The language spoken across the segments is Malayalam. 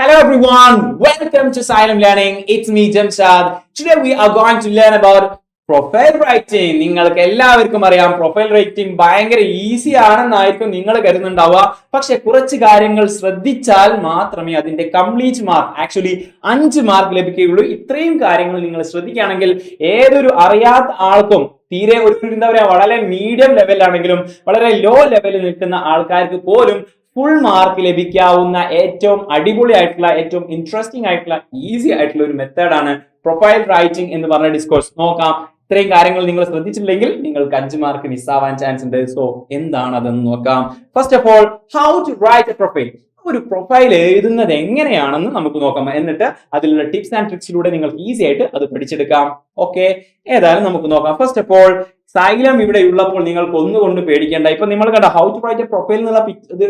Hello everyone, welcome to Xylem Learning. It's me Jamshad. Today we are going to learn about profile writing. നിങ്ങൾക്ക് എല്ലാവർക്കും അറിയാം പ്രൊഫൈൽ റൈറ്റിംഗ് ഭയങ്കര ഈസി ആണെന്നായിരിക്കും നിങ്ങൾ കരുതുന്നുണ്ടാവുക. പക്ഷെ കുറച്ച് കാര്യങ്ങൾ ശ്രദ്ധിച്ചാൽ മാത്രമേ അതിന്റെ കംപ്ലീറ്റ് മാർക്ക് ആക്ച്വലി 5 മാർക്ക് ലഭിക്കുകയുള്ളൂ. ഇത്രയും കാര്യങ്ങൾ നിങ്ങൾ ശ്രദ്ധിക്കുകയാണെങ്കിൽ ഏതൊരു അറിയാത്ത ആൾക്കും തീരെ ഒരു എന്താ പറയാ വളരെ മീഡിയം ലെവലിലാണെങ്കിലും വളരെ ലോ ലെവലിൽ നിൽക്കുന്ന ആൾക്കാർക്ക് പോലും ഫുൾ മാർക്ക് ലഭിക്കാവുന്ന ഏറ്റവും അടിപൊളിയായിട്ടുള്ള ഏറ്റവും ഇൻട്രസ്റ്റിംഗ് ആയിട്ടുള്ള ഈസി ആയിട്ടുള്ള ഒരു മെത്തേഡാണ് പ്രൊഫൈൽ റൈറ്റിംഗ് എന്ന് പറഞ്ഞ ഡിസ്കോഴ്സ്. നോക്കാം. ഇത്രയും കാര്യങ്ങൾ നിങ്ങൾ ശ്രദ്ധിച്ചിട്ടില്ലെങ്കിൽ നിങ്ങൾക്ക് 5 മാർക്ക് മിസ്സാവാൻ ചാൻസ് ഉണ്ട്. സോ എന്താണ് അതെന്ന് നോക്കാം. First of all, how to write a profile. ഒരു പ്രൊഫൈൽ എഴുതുന്നത് എങ്ങനെയാണെന്ന് നമുക്ക് നോക്കാം. എന്നിട്ട് അതിലുള്ള ടിപ്സ് ആൻഡ് ട്രിക്സിലൂടെ നിങ്ങൾക്ക് ഈസി ആയിട്ട് അത് പഠിച്ചെടുക്കാം. ഓക്കെ, ഏതായാലും നമുക്ക് നോക്കാം. ഫസ്റ്റ് ഓഫ് ഓൾ, സൈലം ഇവിടെ ഉള്ളപ്പോൾ നിങ്ങൾക്ക് ഒന്നുകൊണ്ട് പേടിക്കേണ്ട. ഇപ്പൊ നിങ്ങൾ കണ്ട how to write a profile എന്നുള്ള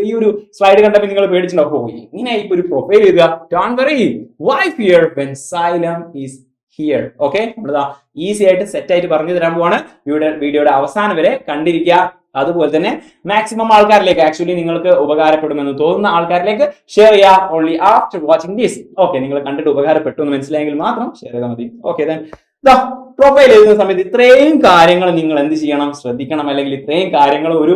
ഈ ഒരു സ്ലൈഡ് കണ്ടപ്പോൾ നിങ്ങൾ പേടിച്ചിട്ടുണ്ടാവും, ഇങ്ങനെ ഇപ്പൊ ഒരു പ്രൊഫൈൽ എഴുതുക. Don't worry, why fear when Xylem is here. Okay, നമ്മളിതാ ഈസി ആയിട്ട് സെറ്റ് ആയിട്ട് പറഞ്ഞു തരാൻ പോവാണ്. വീഡിയോയുടെ അവസാനം വരെ കണ്ടിരിക്കുക. അതുപോലെ തന്നെ മാക്സിമം ആൾക്കാരിലേക്ക് ആക്ച്വലി നിങ്ങൾക്ക് ഉപകാരപ്പെടുമെന്ന് തോന്നുന്ന ആൾക്കാരിലേക്ക് ഷെയർ ചെയ്യുക. Only after watching this. Okay, നിങ്ങൾ കണ്ടിട്ട് ഉപകാരപ്പെട്ടു എന്ന് മനസ്സിലായെങ്കിൽ മാത്രം ഷെയർ ചെയ്താൽ മതി. ഓക്കെ, ദെൻ പ്രൊഫൈൽ എഴുതുന്ന സമയത്ത് ഇത്രയും കാര്യങ്ങൾ നിങ്ങൾ എന്ത് ചെയ്യണം, ശ്രദ്ധിക്കണം. അല്ലെങ്കിൽ ഇത്രയും കാര്യങ്ങൾ ഒരു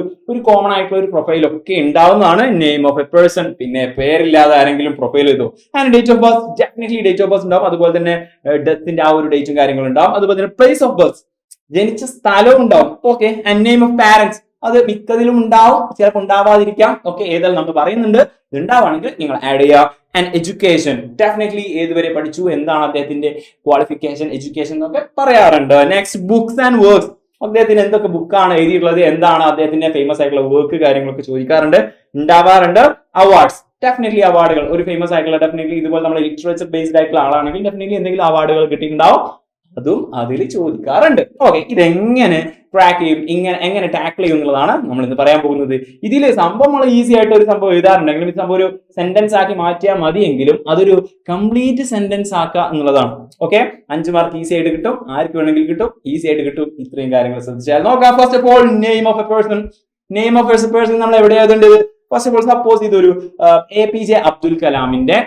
കോമൺ ആയിട്ടുള്ള ഒരു പ്രൊഫൈൽ ഒക്കെ ഉണ്ടാവുന്നതാണ്. നെയിം ഓഫ് എ പേഴ്സൺ, പിന്നെ പേരില്ലാതെ ആരെങ്കിലും പ്രൊഫൈൽ എഴുതും. And date of birth, definitely date of birth ഉണ്ടാവും. അതുപോലെ തന്നെ ഡെത്തിന്റെ ആ ഒരു ഡേറ്റും കാര്യങ്ങളും ഉണ്ടാവും. അതുപോലെ തന്നെ പ്ലേസ് ഓഫ് ബർത്ത്, ജനിച്ച സ്ഥലവും ഉണ്ടാവും. Okay, and name of parents, അത് മിക്കതിലും ഉണ്ടാവും, ചിലപ്പോൾ ഉണ്ടാവാതിരിക്കാം. ഓക്കെ, ഏതായാലും നമ്മൾ പറയുന്നുണ്ട്, ഉണ്ടാവുകയാണെങ്കിൽ നിങ്ങൾ ആഡ് ചെയ്യുക. ആൻഡ് എഡ്യൂക്കേഷൻ, ഡെഫിനറ്റ്ലി ഏതുവരെ പഠിച്ചു, എന്താണ് അദ്ദേഹത്തിന്റെ ക്വാളിഫിക്കേഷൻ, എഡ്യൂക്കേഷൻ എന്നൊക്കെ പറയാറുണ്ട്. നെക്സ്റ്റ്, ബുക്സ് ആൻഡ് വർക്ക്സ്, അദ്ദേഹത്തിന് എന്തൊക്കെ ബുക്കാണ് എഴുതിയിട്ടുള്ളത്, എന്താണ് അദ്ദേഹത്തിന്റെ ഫേമസ് ആയിട്ടുള്ള വർക്ക്, കാര്യങ്ങളൊക്കെ ചോദിക്കാറുണ്ട്, ഉണ്ടാവാറുണ്ട്. അവാർഡ്സ്, ഡെഫിനറ്റ്ലി അവാർഡുകൾ, ഒരു ഫേമസ് ആയിട്ടുള്ള ഡെഫിനറ്റ്ലി ഇതുപോലെ നമ്മൾ ലിറ്ററേച്ചർ ബേസ്ഡ് ആയിട്ടുള്ള ആളാണെങ്കിൽ ഡെഫിനറ്റ്ലി എന്തെങ്കിലും അവാർഡുകൾ കിട്ടിയിട്ടുണ്ടാവും, അതും അതിൽ ചോദിക്കാറുണ്ട്. ഓക്കെ, ഇതെങ്ങനെ ട്രാക്ക് ചെയ്യും, എങ്ങനെ ടാക്കിൾ ചെയ്യും എന്നുള്ളതാണ് നമ്മൾ ഇന്ന് പറയാൻ പോകുന്നത്. ഇതിൽ സംഭവം നമ്മൾ ഈസി ആയിട്ട് ഒരു സംഭവം എഴുതാറുണ്ടെങ്കിലും ഈ സംഭവം ഒരു സെന്റൻസ് ആക്കി മാറ്റിയാൽ മതിയെങ്കിലും അതൊരു കംപ്ലീറ്റ് സെന്റൻസ് ആക്കുക എന്നുള്ളതാണ്. ഓക്കെ, 5 മാർക്ക് ഈസി ആയിട്ട് കിട്ടും, ആർക്ക് വേണമെങ്കിലും കിട്ടും, ഈസി ആയിട്ട് കിട്ടും. ഇത്രയും കാര്യങ്ങൾ ശ്രദ്ധിച്ചാൽ നോക്കാം. First of all, name of a person. Name of a person നമ്മൾ എവിടെ എഴുതേണ്ടത്? ഫസ്റ്റ് ഓഫ് ഓൾ, സപ്പോസ് ഇതൊരു APJ അബ്ദുൽ കലാമിന്റെ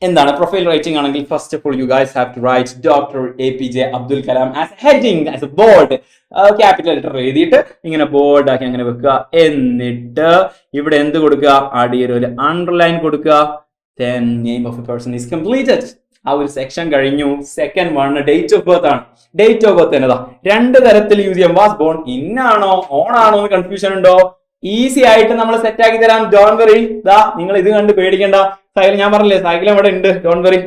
എന്താണ് പ്രൊഫൈൽ റൈറ്റിംഗ് ആണെങ്കിൽ first of all you guys have to write doctor APJ Abdul Kalam as heading, as a bold capital letter എഴുതിയിട്ട് ഇങ്ങനെ ബോൾഡ് ആക്കി അങ്ങനെ വെക്കുക. എന്നിട്ട് ഇവിടെ എന്ത് കൊടുക്കുക? അടിയൊരു അണ്ടർലൈൻ കൊടുക്കുക. Then name of a person is completed. ആ ഒരു സെക്ഷൻ കഴിഞ്ഞു. Second one date of birth ആണ്. ഡേറ്റ് ഓഫ് ബർത്ത് എന്നതാ 2 തരത്തിൽ യൂസ് ചെയ്യാം. വാസ് ബോൺ ഇൻ ആണോ ഓൺ ആണോ എന്ന് കൺഫ്യൂഷൻ ഉണ്ടോ? ഈസി ആയിട്ട് നമ്മൾ സെറ്റ് ആക്കി തരാം. Don't worry. നിങ്ങൾ ഇത് കണ്ട് പേടിക്കേണ്ട. സൈക്കിൾ ഞാൻ പറഞ്ഞില്ലേ, സൈക്കിൾ അവിടെ ഉണ്ട്. Don't worry.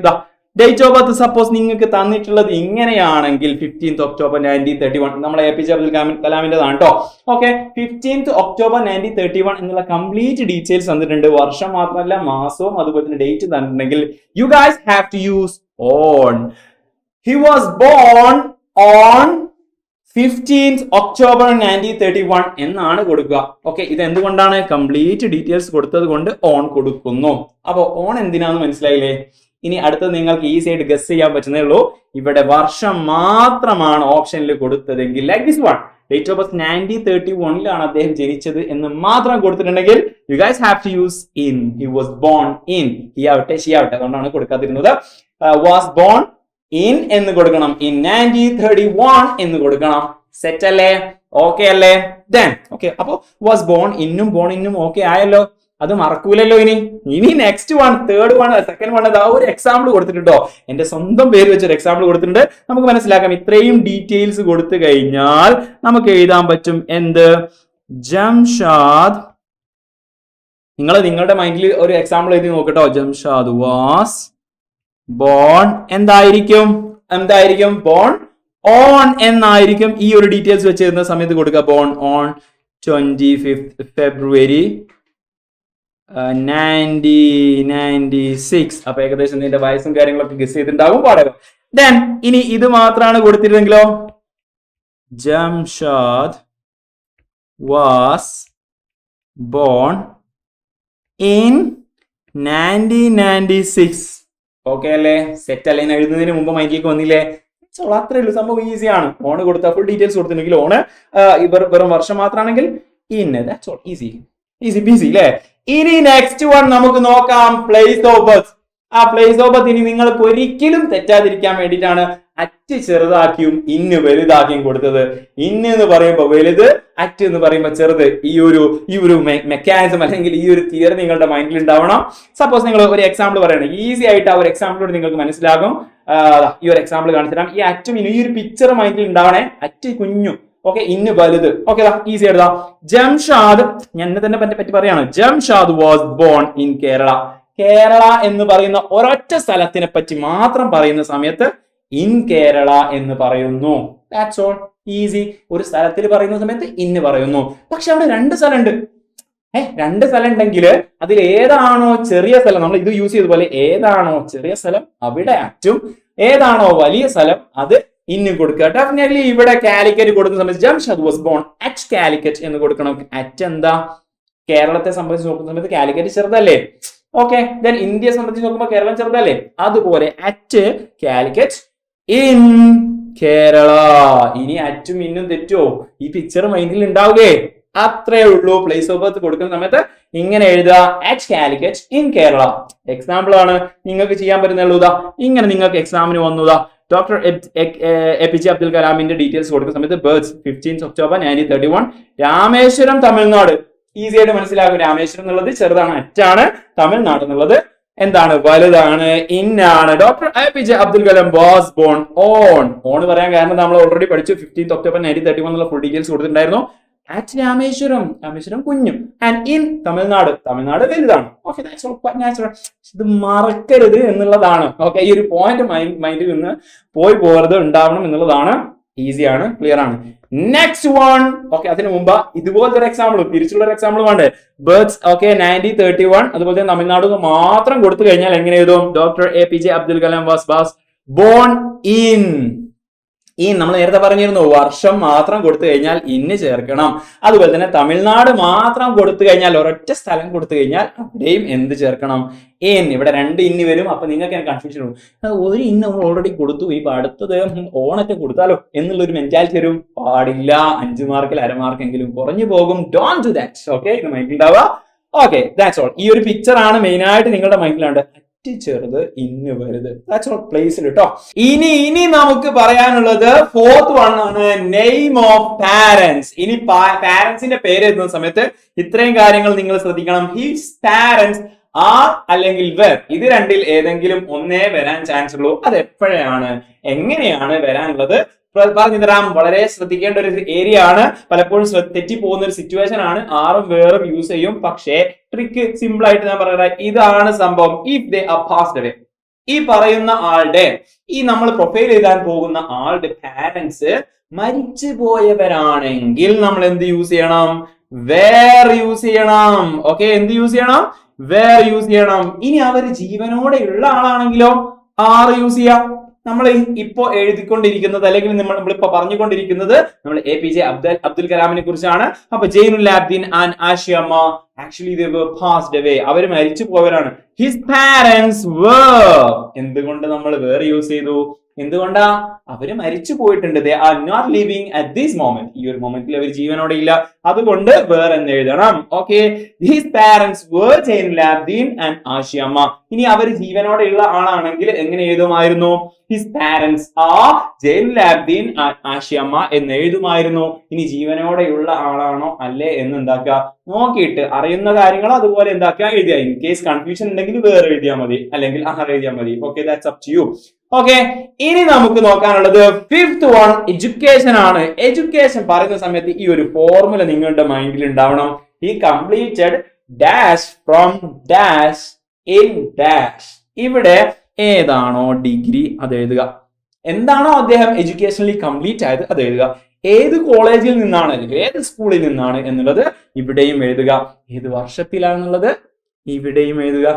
Date of birth suppose നിങ്ങൾക്ക് തന്നിട്ടുള്ളത് ഇങ്ങനെയാണെങ്കിൽ 15th October 1931, നമ്മളെ APJ അബ്ദുൽ കലാമിന്റെതാണ് കേട്ടോ. ഓക്കെ, 15th October 1931 എന്നുള്ള കംപ്ലീറ്റ് ഡീറ്റെയിൽസ് തന്നിട്ടുണ്ട്. വർഷം മാത്രമല്ല മാസവും അതുപോലെ തന്നെ ഡേറ്റ് തന്നിട്ടുണ്ടെങ്കിൽ you guys have to use on. He was born on 15th October 1931 എന്നാണ് കൊടുക്കുക. ഓക്കെ, ഇത് എന്തുകൊണ്ടാണ്? കംപ്ലീറ്റ് ഡീറ്റെയിൽസ് കൊടുത്തത് കൊണ്ട് ഓൺ കൊടുക്കുന്നു. അപ്പൊ ഓൺ എന്തിനാന്ന് മനസ്സിലായില്ലേ? ഇനി അടുത്തത് നിങ്ങൾക്ക് ഈസി ആയിട്ട് ഗസ് ചെയ്യാൻ പറ്റുന്നേ ഉള്ളൂ. ഇവിടെ വർഷം മാത്രമാണ് ഓപ്ഷനിൽ കൊടുത്തതെങ്കിൽ like this one, date of birth 1931 അദ്ദേഹം ജനിച്ചത് എന്ന് മാത്രം കൊടുത്തിട്ടുണ്ടെങ്കിൽ you guys have to use in. He was born in. He ആവട്ടെ ഷി ആവട്ടെ, അതുകൊണ്ടാണ് കൊടുക്കാതിരുന്നത്. വാസ് ബോൺ ഇൻ എന്ന് കൊടുക്കണം. ഇൻ 1931 എന്ന് കൊടുക്കണം. സെറ്റ് അല്ലേ? ഓക്കെ അല്ലേ? ദെൻ ഓക്കെ, അപ്പൊ വാസ് ബോൺ ഇന്നും ഓക്കെ ആയല്ലോ. അത് മറക്കൂലല്ലോ. ഇനി next one, third one, second one, അതാ ഒരു എക്സാമ്പിൾ കൊടുത്തിട്ടുണ്ടോ. എന്റെ സ്വന്തം പേര് വെച്ചൊരു എക്സാമ്പിൾ കൊടുത്തിട്ടുണ്ട്. നമുക്ക് മനസ്സിലാക്കാം. ഇത്രയും ഡീറ്റെയിൽസ് കൊടുത്തു കഴിഞ്ഞാൽ നമുക്ക് എഴുതാൻ പറ്റും എന്ത്? ജംഷാദ്. നിങ്ങളുടെ മൈൻഡിൽ ഒരു എക്സാമ്പിൾ എഴുതി നോക്കട്ടോ. ജംഷാദ് വാസ് ബോൺ എന്തായിരിക്കും? ബോൺ ഓൺ എന്നായിരിക്കും. ഈ ഒരു ഡീറ്റെയിൽസ് വെച്ച് തരുന്ന സമയത്ത് കൊടുക്കുക. Born on 25th February 1996. അപ്പൊ ഏകദേശം ഇതിന്റെ വയസ്സും കാര്യങ്ങളൊക്കെ ഗസ് ചെയ്തിട്ടുണ്ടാകും. പാടുക. ദെൻ ഇനി ഇത് മാത്രമാണ് കൊടുത്തിരുന്നെങ്കിലോ? Jamshad was born in 1996. Okay അല്ലേ? സെറ്റ് അല്ലേ? എഴുതുന്നതിന് മുമ്പ് മൈക്കിലേക്ക് വന്നില്ലേ? അത്രേ ഉള്ളൂ. സംഭവം ഈസിയാണ്. ഓണ് കൊടുത്ത ഫുൾ ഡീറ്റെയിൽസ് കൊടുത്തിട്ടുണ്ടെങ്കിൽ ഓണ് വെറും വർഷം മാത്രമാണെങ്കിൽ in. That's all. Easy BC അല്ലേ? ഇനി നെക്സ്റ്റ് വൺ നമുക്ക് നോക്കാം. Place of birth. ആ പ്ലേസ് ഓഫ് ബർത്ത് ഇനി നിങ്ങൾക്ക് ഒരിക്കലും തെറ്റാതിരിക്കാൻ വേണ്ടിയിട്ടാണ് അറ്റ് ചെറുതാക്കിയും ഇന്ന് വലുതാക്കിയും കൊടുത്തത്. ഇന്ന് എന്ന് പറയുമ്പോൾ വലുത്, അറ്റ് എന്ന് പറയുമ്പോൾ ചെറുത്. ഈ ഒരു മെക്കാനിസം അല്ലെങ്കിൽ ഈ ഒരു തിയറി നിങ്ങളുടെ മൈൻഡിൽ ഉണ്ടാവണം. സപ്പോസ് നിങ്ങൾ ഒരു എക്സാമ്പിൾ പറയണം, ഈസി ആയിട്ട് ആ ഒരു എക്സാമ്പിളോട് നിങ്ങൾക്ക് മനസ്സിലാകും. ഈ ഒരു എക്സാമ്പിൾ കാണിച്ചുതരാം. ഈ അറ്റും ഈ ഒരു പിക്ചർ മൈൻഡിൽ ഉണ്ടാവണേ. അറ്റ് കുഞ്ഞു, ഓക്കെ, ഇന്ന് വലുത്. ഓക്കെ, ഈസി ആയിട്ട് ജംഷാദ്, ഞാൻ എന്നെ തന്നെ പറ്റി പറയാണ്. Jamshad was born in Kerala. Kerala എന്ന് പറയുന്ന ഒരൊറ്റ സ്ഥലത്തിനെ പറ്റി മാത്രം പറയുന്ന സമയത്ത് ഇൻ കേരള എന്ന് പറയുന്നു. That's all, easy. ഒരു സ്ഥലത്തിൽ പറയുന്ന സമയത്ത് ഇന്ന് പറയുന്നു. പക്ഷെ അവിടെ രണ്ട് സ്ഥലമുണ്ട്. രണ്ട് സ്ഥലം ഉണ്ടെങ്കിൽ അതിൽ ഏതാണോ ചെറിയ സ്ഥലം, നമ്മൾ ഇത് യൂസ് ചെയ്തതുപോലെ ഏതാണോ ചെറിയ സ്ഥലം അവിടെ അറ്റും, ഏതാണോ വലിയ സ്ഥലം അത് ഇന്ന് കൊടുക്കുക. ഡെഫിനറ്റ്ലി ഇവിടെ കാലിക്കറ്റ് കൊടുക്കുന്ന സമയത്ത് Jamshad was bone at Calicut എന്ന് കൊടുക്കണം. അറ്റ് എന്താ, കേരളത്തെ സംബന്ധിച്ച് നോക്കുന്ന സമയത്ത് കാലിക്കറ്റ് ചെറുതല്ലേ? ഓക്കെ, ദെൻ ഇന്ത്യയെ സംബന്ധിച്ച് നോക്കുമ്പോൾ കേരളം ചെറുതല്ലേ? അതുപോലെ അറ്റ് കാലിക്കറ്റ്, ഇൻ കേരള. ഇനി അറ്റും ഇന്നും തെറ്റോ? ഈ പിക്ചർ മൈൻഡിൽ ഉണ്ടാവുകയെ? അത്രേ ഉള്ളൂ. പ്ലേസ് ഓഫ് ബർത്ത് കൊടുക്കുന്ന സമയത്ത് ഇങ്ങനെ എഴുതുക, at Calicut in Kerala. Example ആണ്, നിങ്ങൾക്ക് ചെയ്യാൻ പറ്റുന്നുള്ളൂ. ഇങ്ങനെ നിങ്ങൾക്ക് എക്സാമിന് വന്നതാ. ഡോക്ടർ APJ അബ്ദുൽ കലാമിന്റെ ഡീറ്റെയിൽസ് കൊടുക്കുന്ന സമയത്ത് birth 15 October 1931, Rameswaram, Tamil Nadu. Easy ആയിട്ട് മനസ്സിലാകും. രാമേശ്വരം എന്നുള്ളത് ചെറുതാണ്, അറ്റാണ്. തമിഴ്നാട് എന്നുള്ളത് എന്താണ്, വലുതാണ്, ഇന്നാണ്. Doctor APJ Abdul Kalam was born on പറയാൻ കാരണം നമ്മൾ ഓൾറെഡി പഠിച്ചു. 15 ഒക്ടോബർ 1931 എന്നുള്ള ഫുൾ ഡീറ്റെയിൽസ് കൊടുത്തിട്ടുണ്ടായിരുന്നു. അറ്റ് രാമേശ്വരം കുഞ്ഞും, ആൻഡ് ഇൻ തമിഴ്നാട് വലുതാണ്. Okay, that's all quite natural. ഇത് മറക്കരുത് എന്നുള്ളതാണ്. ഓക്കെ, ഈ ഒരു പോയിന്റ് മൈൻഡിൽ നിന്ന് പോകരുത്, ഉണ്ടാവണം എന്നുള്ളതാണ്. ഈസിയാണ്, ക്ലിയർ ആണ്. Next one. ഓക്കെ, അതിന് മുമ്പ് ഇതുപോലത്തെ ഒരു എക്സാമ്പിൾ, തിരിച്ചുള്ള ഒരു എക്സാമ്പിൾ വേണ്ടേ? Birth, okay, 1931. അതുപോലെ തന്നെ തമിഴ്നാട് മാത്രം കൊടുത്തു കഴിഞ്ഞാൽ എങ്ങനെ എഴുതും? Doctor APJ Abdul Kalam was born in. നമ്മൾ നേരത്തെ പറഞ്ഞിരുന്നു, വർഷം മാത്രം കൊടുത്തു കഴിഞ്ഞാൽ ഇന്ന് ചേർക്കണം. അതുപോലെ തന്നെ തമിഴ്നാട് മാത്രം കൊടുത്തു കഴിഞ്ഞാൽ, ഒരൊറ്റ സ്ഥലം കൊടുത്തു കഴിഞ്ഞാൽ അവിടെയും എന്ത് ചേർക്കണം? ഇൻ. ഇവിടെ രണ്ട് ഇന്ന് വരും. അപ്പൊ നിങ്ങൾക്ക് കൺഫ്യൂഷൻ വരും, ഒരു ഇന്ന് നമ്മൾ ഓൾറെഡി കൊടുത്തു, ഇപ്പൊ അടുത്തത് ഓണത്തെ കൊടുത്താലോ എന്നുള്ളൊരു മെന്റാലിറ്റി വരും. പാടില്ല. 5 മാർക്കിൽ അരമാർക്കെങ്കിലും കുറഞ്ഞു പോകും. Don't do that. ഓക്കെ, ഇത് മൈൻഡിൽ ഉണ്ടാവുക. Okay, that's all. ഈ ഒരു പിക്ചർ ആണ് മെയിൻ ആയിട്ട് നിങ്ങളുടെ മൈൻഡിലുണ്ട്. ചെറുത് ഇന്ന് വലുത്. ദാറ്റ്സ് ഓൾ പ്ലേസിൽ കേട്ടോ. ഇനി നമുക്ക് പറയാനുള്ളത് ഫോർത്ത് വൺ ആണ്, നെയിം ഓഫ് പാരന്റ്സ്. ഇനി പാരന്റ്സിന്റെ പേര് എഴുതുന്ന സമയത്ത് ഇത്രയും കാര്യങ്ങൾ നിങ്ങൾ ശ്രദ്ധിക്കണം. ഹിസ് പാരന്റ്സ് ആർ അല്ലെങ്കിൽ വെർ. ഇത് രണ്ടിൽ ഏതെങ്കിലും ഒന്നേ വരാൻ ചാൻസ് ഉള്ളൂ. അത് എപ്പോഴാണ്, എങ്ങനെയാണ് വരാനുള്ളത് പറഞ്ഞു തരാം. വളരെ ശ്രദ്ധിക്കേണ്ട ഒരു ഏരിയ ആണ്. പലപ്പോഴും തെറ്റിപ്പോകുന്ന ഒരു സിറ്റുവേഷൻ ആണ്. ആറും വേറും യൂസ് ചെയ്യും. പക്ഷേ ട്രിക്ക് സിമ്പിൾ ആയിട്ട് ഞാൻ പറയാം. ഇതാണ് സംഭവം. If they are passed away, ഈ പറയുന്ന ആളുടെ, ഈ നമ്മൾ പ്രൊഫൈൽ എഴുതാൻ പോകുന്ന ആളുടെ പാരന്റ്സ് മരിച്ചു പോയവരാണെങ്കിൽ നമ്മൾ എന്ത് യൂസ് ചെയ്യണം? വേർ യൂസ് ചെയ്യണം. ഓക്കെ, എന്ത് യൂസ് ചെയ്യണം? വേർ യൂസ് ചെയ്യണം. ഇനി അവർ ജീവനോടെ ഉള്ള ആളാണെങ്കിലോ ആറ് യൂസ് ചെയ്യാം. നമ്മൾ ഇപ്പോ എഴുതിക്കൊണ്ടിരിക്കുന്നത് അല്ലെങ്കിൽ നമ്മളിപ്പോ പറഞ്ഞുകൊണ്ടിരിക്കുന്നത് നമ്മൾ APJ അബ്ദുൽ കലാമിനെ കുറിച്ചാണ്. അപ്പൊ Jainul Abdeen and Ashiamma actually they were passed away. അവർ മരിച്ചു പോയവരാണ്. His parents were. എന്തുകൊണ്ട് നമ്മൾ വേറെ യൂസ് ചെയ്തു? എന്തുകൊണ്ടാ? അവര് മരിച്ചു പോയിട്ടുണ്ട്. They are not living at this moment. ഈ ഒരു മൊമെന്റിൽ അവർ ജീവനോടെ ഇല്ല. അതുകൊണ്ട് വേറെ എന്ന് എഴുതണം. Okay, his parents were Jainul Abdeen and Ashiamma. ഇനി അവർ ജീവനോടെ ഉള്ള ആളാണെങ്കിൽ എങ്ങനെ എഴുതുമായിരുന്നു? His parents are Jainul Abdeen and Ashiamma എന്ന് എഴുതുമായിരുന്നു. ഇനി ജീവനോടെയുള്ള ആളാണോ അല്ലേ എന്ന് എന്താക്കുക, നോക്കിയിട്ട് അറിയുന്ന കാര്യങ്ങൾ അതുപോലെ എന്താക്കുക എഴുതിയ. ഇൻ കേസ് കൺഫ്യൂഷൻ ഉണ്ടെങ്കിൽ വേറെ എഴുതിയാൽ മതി, അല്ലെങ്കിൽ ആറ് എഴുതിയാൽ മതി. Okay, that's up to you. Okay, ഇനി നമുക്ക് നോക്കാനുള്ളത് ഫിഫ്ത് വൺ, എഡ്യൂക്കേഷൻ ആണ്. എഡ്യൂക്കേഷൻ പറയുന്ന സമയത്ത് ഈ ഒരു ഫോർമുല നിങ്ങളുടെ മൈൻഡിൽ ഉണ്ടാവണം. ഈ completed dash from dash in dash. ഇവിടെ ഏതാണോ ഡിഗ്രി അത് എഴുതുക. എന്താണോ അദ്ദേഹം എഡ്യൂക്കേഷനലി കംപ്ലീറ്റ് ആയത് അത് എഴുതുക. ഏത് കോളേജിൽ നിന്നാണ് അല്ലെങ്കിൽ ഏത് സ്കൂളിൽ നിന്നാണ് എന്നുള്ളത് ഇവിടെയും എഴുതുക. ഏത് വർഷത്തിലാണെന്നുള്ളത് ഇവിടെയും എഴുതുക.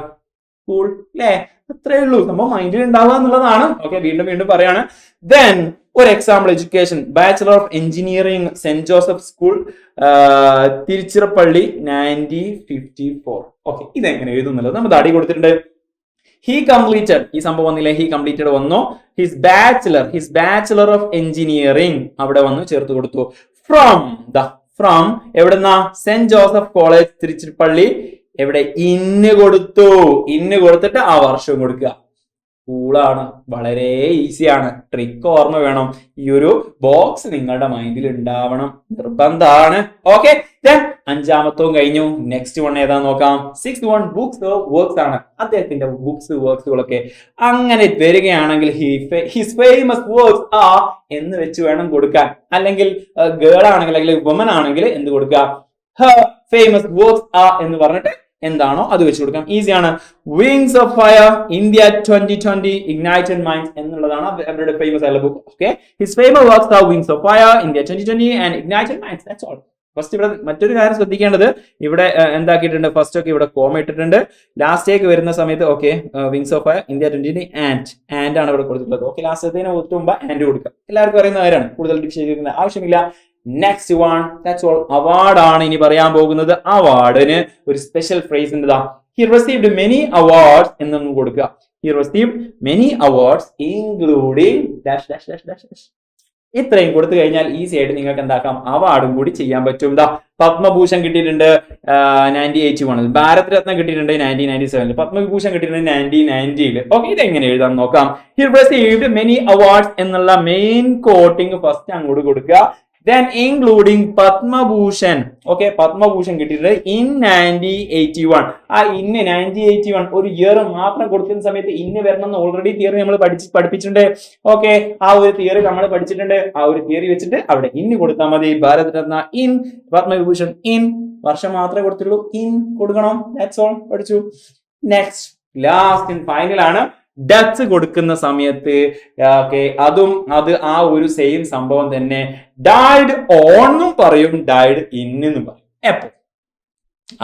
സ്കൂൾ അല്ലേ? അത്രേ ഉള്ളൂ. സംഭവം മൈൻഡിൽ ഉണ്ടാവുക എന്നുള്ളതാണ്. ഓക്കെ, വീണ്ടും പറയാണ്. ദെൻ ഒരു example, education bachelor of engineering saint Joseph school Tiruchirappalli 1954. Okay, ഇതെങ്ങനെ എഴുതുന്നുള്ളത് നമ്മൾ അടി കൊടുത്തിട്ടുണ്ട്. ഹി കംപ്ലീറ്റഡ്, ഈ സംഭവം വന്നില്ലേ? ഹി കംപ്ലീറ്റഡ് വന്നു. ഹിസ് ബാച്ചലർ ഓഫ് എഞ്ചിനീയറിംഗ് അവിടെ വന്നു ചേർത്ത് കൊടുത്തു. ഫ്രം എവിടെന്നാ? സെന്റ് ജോസഫ് കോളേജ് തിരുച്ചിറപ്പള്ളി എവിടെ ഇന്ന് കൊടുത്തു, ഇന്ന് കൊടുത്തിട്ട് ആ വർഷം കൊടുക്കുക. കൂളാണ്, വളരെ ഈസിയാണ്. ട്രിക്ക് ഓർമ്മ വേണം. ഈ ഒരു ബോക്സ് നിങ്ങളുടെ മൈൻഡിൽ ഉണ്ടാവണം, നിർബന്ധമാണ്. ഓക്കെ, അഞ്ചാമത്തവും കഴിഞ്ഞു. നെക്സ്റ്റ് വൺ ഏതാ നോക്കാം. 6th one ബുക്സ് വർക്ക്സ് ആണ്. അദ്ദേഹത്തിന്റെ ബുക്സ് വർക്ക്സുകളൊക്കെ അങ്ങനെ വരികയാണെങ്കിൽ ഹിസ് ഫേമസ് വർക്ക്സ് ആർ എന്ന് വെച്ച് വേണം കൊടുക്കാൻ. അല്ലെങ്കിൽ ഗേൾ ആണെങ്കിൽ അല്ലെങ്കിൽ വുമൻ ആണെങ്കിൽ എന്ത് കൊടുക്കുക, ഹർ ഫേമസ് വർക്ക്സ് ആർ എന്ന് പറഞ്ഞിട്ട് എന്താണോ അത് വെച്ച് കൊടുക്കാം. ഈസിയാണ്. Wings of fire, India 2020, Ignited minds എന്നുള്ളതാണ് അവരുടെ ഫേമസ് ആയിട്ടുള്ള book. Okay, his famous works R wings of fire, India 2020 and Ignited minds. That's all. First ഇവിടെ മറ്റൊരു കാര്യം ശ്രദ്ധിക്കേണ്ടത്, ഇവിടെ എന്താക്കിയിട്ടുണ്ട്, ഫസ്റ്റ് ഒക്കെ ഇവിടെ കോമ ഇട്ടിട്ടുണ്ട്. ലാസ്റ്റേക്ക് വരുന്ന സമയത്ത് okay wings of fire, India 2020 and ആണ് ഇവിടെ കൊടുത്തിട്ടുള്ളത്. ഓക്കെ, ലാസ്റ്റത്തേന് ഒത്തുമ്പോ ആൻഡ് കൊടുക്കുക. എല്ലാവർക്കും അറിയുന്ന കാര്യമാണ്, കൂടുതൽ ഡിഫിഷ്യൻ ആവശ്യമില്ല. Next one, that's all. Award ആണ് ഇനി പറയാൻ പോകുന്നത്. അവാർഡിന് ഒരു സ്പെഷ്യൽ ഫ്രേസ് ഉണ്ട്. ഹി റിസീവ്ഡ് മെനി അവാർഡ്സ് എന്നൊന്നും കൊടുക്കുക. He received many awards including dash dash dash dash dash. ഇത്രയും കൊടുത്തു കഴിഞ്ഞാൽ ഈസി ആയിട്ട് നിങ്ങൾക്ക് എന്താക്കാം, അവാർഡും കൂടി ചെയ്യാൻ പറ്റും. പത്മഭൂഷൺ കിട്ടിയിട്ടുണ്ട് 1981, ഭാരത് രത്ന കിട്ടിയിട്ടുണ്ട് 1997, പത്മവിഭൂഷൺ കിട്ടിയിട്ടുണ്ട് 1990. ഓക്കെ, ഇതെങ്ങനെ എഴുതാൻ നോക്കാം. ഹി റിസീവ്ഡ് മെനി അവാർഡ്സ് എന്നുള്ള മെയിൻ കോട്ടിംഗ് ഫസ്റ്റ് അങ്ങോട്ട് കൊടുക്കുക. Then including Padma Bhushan. Okay, Padma Bhushan കിട്ടിയിട്ടുണ്ട് in 1981. ആ ഇന്ന് 1981 ഒരു ഇയർ മാത്രം കൊടുക്കുന്ന സമയത്ത് ഇന്ന് വരണം എന്ന് ഓൾറെഡി തിയറി നമ്മൾ പഠിപ്പിച്ചിട്ടുണ്ട്. ഓക്കെ, ആ ഒരു തിയറി നമ്മൾ പഠിച്ചിട്ടുണ്ട്. ആ ഒരു തിയറി വെച്ചിട്ട് അവിടെ ഇന്ന് കൊടുത്താൽ മതി. ഭാരത് രത്ന ഇൻ, പത്മവിഭൂഷൺ ഇൻ, വർഷം മാത്രമേ കൊടുത്തുള്ളൂ, ഇൻ കൊടുക്കണം. ദാറ്റ്സ് ഓൾ, പഠിച്ചു. നെക്സ്റ്റ് ലാസ്റ്റ് ആൻഡ് ഫൈനൽ ആണ് ഡെത്ത് കൊടുക്കുന്ന സമയത്ത്. ഓക്കെ, അത് ആ ഒരു സെയിം സംഭവം തന്നെ. ഡൈഡ് ഓണെന്നും പറയും, ഡൈഡ് ഇന്നും പറയും. എപ്പോ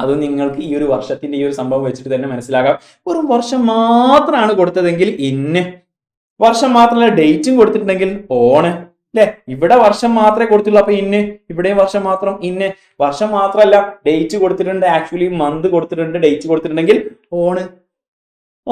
അത് നിങ്ങൾക്ക് ഈ ഒരു വർഷത്തിന്റെ ഈ ഒരു സംഭവം വെച്ചിട്ട് തന്നെ മനസ്സിലാക്കാം. ഒരു വർഷം മാത്രമാണ് കൊടുത്തതെങ്കിൽ ഇന്ന്, വർഷം മാത്രമല്ല ഡേറ്റും കൊടുത്തിട്ടുണ്ടെങ്കിൽ ഓണ് അല്ലെ. ഇവിടെ വർഷം മാത്രമേ കൊടുത്തുള്ളൂ, അപ്പൊ ഇന്ന്. ഇവിടെയും വർഷം മാത്രം, ഇന്ന്. വർഷം മാത്രമല്ല ഡേറ്റ് കൊടുത്തിട്ടുണ്ട്, ആക്ച്വലി മന്ത് കൊടുത്തിട്ടുണ്ട്, ഡേറ്റ് കൊടുത്തിട്ടുണ്ടെങ്കിൽ ഓണ്.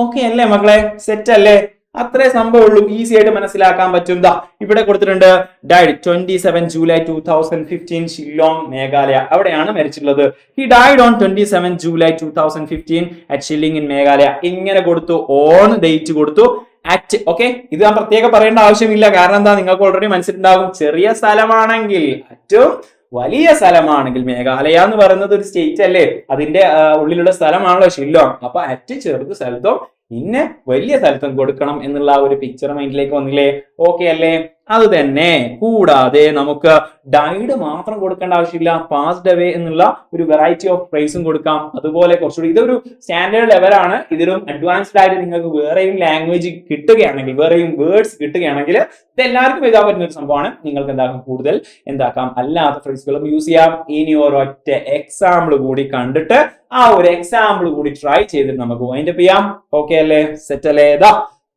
ഓക്കെ അല്ലേ മക്കളെ, സെറ്റ് അല്ലേ? അത്രേ സംഭവമുള്ളൂ, ഈസി ആയിട്ട് മനസ്സിലാക്കാൻ പറ്റും. ഇവിടെ കൊടുത്തിട്ടുണ്ട് ഡൈഡ് 27 ജൂലൈ 2015, ഷില്ലോങ് മേഘാലയ, അവിടെയാണ് മരിച്ചിട്ടുള്ളത്. He died on 27 July 2015 at Shillong in Meghalaya. ഇങ്ങനെ കൊടുത്തു, ഓൺ ഡേറ്റ് കൊടുത്തു, അറ്റ്. ഓക്കെ, ഇത് ഞാൻ പ്രത്യേകം പറയേണ്ട ആവശ്യമില്ല, കാരണം എന്താ, നിങ്ങൾക്ക് ഓൾറെഡി മനസ്സിലുണ്ടാകും. ചെറിയ സ്ഥലമാണെങ്കിൽ അറ്റും, വലിയ സ്ഥലമാണെങ്കിൽ മേഘാലയ എന്ന് പറയുന്നത് ഒരു സ്റ്റേറ്റ് അല്ലേ, അതിന്റെ ഉള്ളിലുള്ള സ്ഥലമാണല്ലോ ഷില്ലോങ്. അപ്പൊ അറ്റ് ചെറുത് സ്ഥലത്തും പിന്നെ വലിയ സ്ഥലത്തും കൊടുക്കണം എന്നുള്ള ഒരു പിക്ചർ മൈൻഡിലേക്ക് വന്നില്ലേ? ഓക്കെ അല്ലേ? അത് തന്നെ. കൂടാതെ നമുക്ക് ഡൈഡ് മാത്രം കൊടുക്കേണ്ട ആവശ്യമില്ല, പാസ്ഡ് അവേ എന്നുള്ള ഒരു വെറൈറ്റി ഓഫ് ഫ്രേസും കൊടുക്കാം. അതുപോലെ കുറച്ചുകൂടി ഇതൊരു സ്റ്റാൻഡേർഡ് ലെവലാണ്. ഇതിലും അഡ്വാൻസ്ഡ് ആയിട്ട് നിങ്ങൾക്ക് വേറെയും ലാംഗ്വേജ് കിട്ടുകയാണെങ്കിൽ, വേറെയും വേർഡ്സ് കിട്ടുകയാണെങ്കിൽ ഇത് എല്ലാവർക്കും എഴുതാൻ പറ്റുന്ന ഒരു സംഭവമാണ്. നിങ്ങൾക്ക് എന്താക്കാം, കൂടുതൽ എന്താക്കാം, അല്ലാത്ത ഫ്രേസുകളും യൂസ് ചെയ്യാം. ഇനി ഒരൊറ്റ എക്സാമ്പിൾ കൂടി കണ്ടിട്ട് ആ ഒരു എക്സാമ്പിൾ കൂടി ട്രൈ ചെയ്തിട്ട് നമുക്ക് വൈൻഡപ്പ് ചെയ്യാം. ഓക്കെ അല്ലേ? സെറ്റ് അല്ലേ?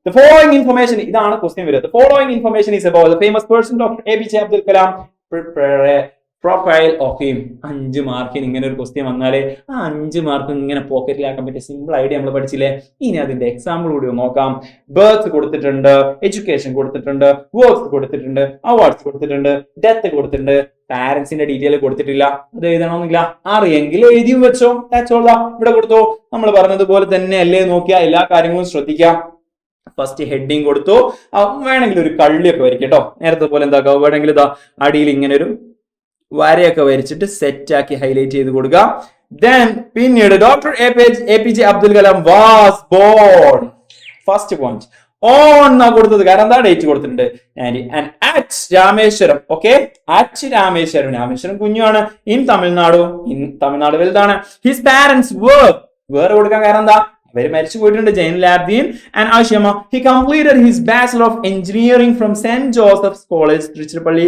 The following information, ഇതാണ് ക്വസ്റ്റ്യൻ വരുന്നത്. The following information is about the famous person Dr. APJ Abdul Kalam. Prepare a profile of him. 5 മാർക്കിന് ഇങ്ങനെ ഒരു ക്വസ്റ്റ്യൻ വന്നാലേ ആ 5 മാർക്ക് ഇങ്ങനെ പോക്കറ്റിലാക്കാൻ പറ്റിയ സിമ്പിൾ ഐഡിയ നമ്മൾ പഠിച്ചില്ലേ? ഇനി അതിന്റെ എക്സാമ്പിൾ കൂടി നോക്കാം. ബർത്ത് കൊടുത്തിട്ടുണ്ട്, എഡ്യൂക്കേഷൻ കൊടുത്തിട്ടുണ്ട്, വർക്ക്സ് കൊടുത്തിട്ടുണ്ട്, അവാർഡ്സ് കൊടുത്തിട്ടുണ്ട്, ഡെത്ത് കൊടുത്തിട്ടുണ്ട്, പാരന്റ്സിന്റെ ഡീറ്റെയിൽ കൊടുത്തിട്ടില്ല. അത് എഴുതണമെന്നില്ല, അറിയെങ്കിൽ എഴുതിയും വെച്ചോ. ഇവിടെ കൊടുത്തോ. നമ്മൾ പറഞ്ഞതുപോലെ തന്നെ അല്ലേ? നോക്കിയാ എല്ലാ കാര്യങ്ങളും ശ്രദ്ധിക്കാം. ഫസ്റ്റ് ഹെഡിങ് കൊടുത്തു, വേണമെങ്കിൽ ഒരു കള്ളിയൊക്കെ വരയ്ക്കും കേട്ടോ. നേരത്തെ പോലെ എന്താക്കുക, വേണമെങ്കിൽ ഇതാ അടിയിൽ ഇങ്ങനെ ഒരു വരയൊക്കെ വരച്ചിട്ട് സെറ്റ് ആക്കി ഹൈലൈറ്റ് ചെയ്ത് കൊടുക്കുക. ദെൻ പിന്നീട് doctor APJ Abdul Kalam was born. First point on എന്നാ കൊടുത്തത്, കാരണം എന്താ ഡേറ്റ് കൊടുത്തിട്ടുണ്ട്. At Rameswaram. Okay, at Rameswaram. Rameswaram കുഞ്ഞാണ്. ഇൻ തമിഴ്നാട് വലുതാണ്. ഹിസ് പാരന്റ്സ് വേറെ കൊടുക്കാൻ കാരണം എന്താ, അവര് മരിച്ചു പോയിട്ടുണ്ട്. Jainul Abdeen and Ashima. He completed his bachelor of engineering from Saint Joseph's College Tiruchirappalli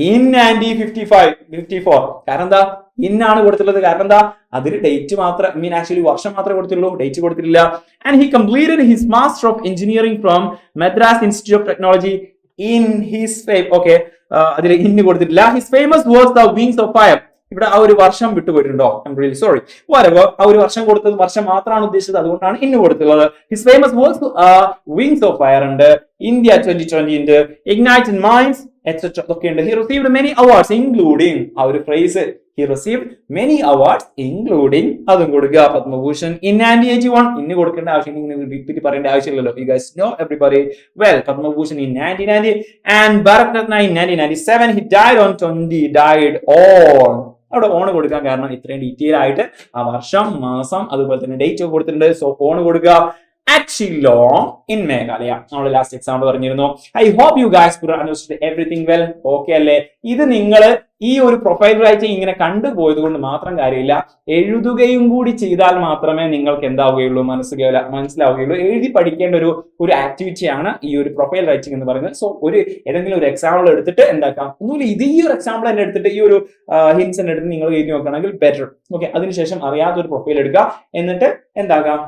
in 1954. കാരണം എന്താ, ഇന്നാണ് കൊടുത്തിട്ടുള്ളത്. കാരണം എന്താ, അതിൽ ഡേറ്റ് മാത്രം, ആക്ച്വലി വർഷം മാത്രമേ കൊടുത്തുള്ളൂ, ഡേറ്റ് കൊടുത്തിട്ടില്ല. And he completed his master of engineering from Madras Institute of Technology in his okay, അതിൽ ഇന്ന് കൊടുത്തിട്ടില്ല. His famous was the Wings of Fire. ഇവിടെ ആ ഒരു വർഷം വിട്ടുപോയിട്ടുണ്ടോ? I'm really sorry. വരവ് ആ ഒരു വർഷം കൊടുത്തത് വർഷം മാത്രമാണ് ഉദ്ദേശിച്ചത്, അതുകൊണ്ടാണ് ഇന്ന് കൊടുത്തുള്ളത്. His famous works Wings of Fire ഉണ്ട്. ഇന്ത്യ 2020 ഉണ്ട്, Ignited Minds etc. ഒക്കെ ഉണ്ട്. He received many awards including ആ ഒരു phrase he received many awards including അതും കൊടുക്കുക. പത്മഭൂഷൺ in 1981 ഇന്ന് കൊടുക്കേണ്ട ആവശ്യം, ഇങ്ങനെ റിപ്പീറ്റ് പറയേണ്ട ആവശ്യമില്ലല്ലോ. You guys know everybody well. Padma Bhushan in 1990 and Bharat Ratna in 1997. He died on അവിടെ ഓൺ കൊടുക്കാൻ കാരണം ഇത്രയും ഡീറ്റെയിൽ ആയിട്ട് ആ വർഷം, മാസം, അതുപോലെ തന്നെ ഡേറ്റ് ഒക്കെ കൊടുത്തിട്ടുണ്ട്. സോ ഓൺ കൊടുക്കുക. Xylem in Meghalaya. നമ്മൾ ലാസ്റ്റ് എക്സാമ്പിൾ പറഞ്ഞിരുന്നു. I hope you guys could understand everything well. Okay അല്ലേ? ഇത് നിങ്ങൾ ഈ ഒരു പ്രൊഫൈൽ റൈറ്റിംഗ് ഇങ്ങനെ കണ്ടുപോയത് കൊണ്ട് മാത്രം കാര്യമില്ല, എഴുതുകയും കൂടി ചെയ്താൽ മാത്രമേ നിങ്ങൾക്ക് എന്താവുകയുള്ളൂ, മനസ്സിലാവുകയുള്ളൂ. എഴുതി പഠിക്കേണ്ട ഒരു ആക്ടിവിറ്റിയാണ് ഈ ഒരു പ്രൊഫൈൽ റൈറ്റിംഗ് എന്ന് പറയുന്നത്. സോ ഏതെങ്കിലും ഒരു എക്സാമ്പിൾ എടുത്തിട്ട് എന്താക്കാം, ഒന്നുമില്ല, ഇത് ഈ ഒരു എക്സാമ്പിൾ തന്നെ എടുത്തിട്ട് ഈ ഒരു ഹിൻസ് തന്നെ എടുത്ത് നിങ്ങൾ എഴുതി നോക്കുകയാണെങ്കിൽ ബെറ്റർ. ഓക്കെ, അതിനുശേഷം അറിയാത്തൊരു പ്രൊഫൈൽ എടുക്കുക, എന്നിട്ട് എന്താക്കാം,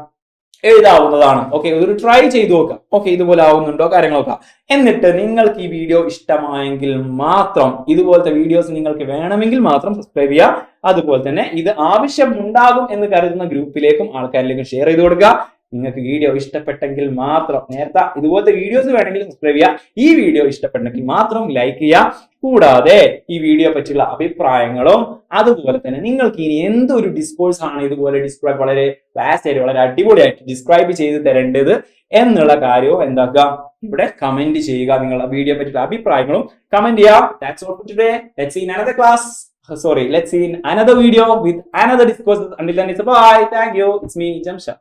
എഴുതാവുന്നതാണ്. ഓക്കെ, ഒരു ട്രൈ ചെയ്ത് നോക്കാം. ഓക്കെ, ഇതുപോലെ ആവുന്നുണ്ടോ കാര്യങ്ങളൊക്കെ. എന്നിട്ട് നിങ്ങൾക്ക് ഈ വീഡിയോ ഇഷ്ടമായെങ്കിൽ മാത്രം, ഇതുപോലത്തെ വീഡിയോസ് നിങ്ങൾക്ക് വേണമെങ്കിൽ മാത്രം സബ്സ്ക്രൈബ് ചെയ്യുക. അതുപോലെ തന്നെ ഇത് ആവശ്യമുണ്ടാകും എന്ന് കരുതുന്ന ഗ്രൂപ്പിലേക്കും ആൾക്കാരിലേക്കും ഷെയർ ചെയ്ത് കൊടുക്കുക. നിങ്ങൾക്ക് വീഡിയോ ഇഷ്ടപ്പെട്ടെങ്കിൽ മാത്രം, നേരത്തെ ഇതുപോലത്തെ വീഡിയോസ് വേണമെങ്കിൽ സബ്സ്ക്രൈബ് ചെയ്യുക. ഈ വീഡിയോ ഇഷ്ടപ്പെട്ടെങ്കിൽ മാത്രം ലൈക്ക് ചെയ്യുക. കൂടാതെ ഈ വീഡിയോ പറ്റിയുള്ള അഭിപ്രായങ്ങളും അതുപോലെ തന്നെ നിങ്ങൾക്ക് ഇനി എന്തൊരു ഡിസ്കോഴ്സ് ആണ് ഇതുപോലെ ഡിസ്ക്രൈബ് വളരെ വാസ്റ്റ് ആയിട്ട് വളരെ അടിപൊളിയായിട്ട് ഡിസ്ക്രൈബ് ചെയ്ത് തരേണ്ടത് എന്നുള്ള കാര്യവും എന്താക്കുക, ഇവിടെ കമന്റ് ചെയ്യുക. നിങ്ങളുടെ വീഡിയോ പറ്റിയുള്ള അഭിപ്രായങ്ങളും കമന്റ് ചെയ്യുക. That's all for today. Let's see in another class. Let's see in another video with another discourse. Until then, it's a bye. Thank you. It's me, Jamshad.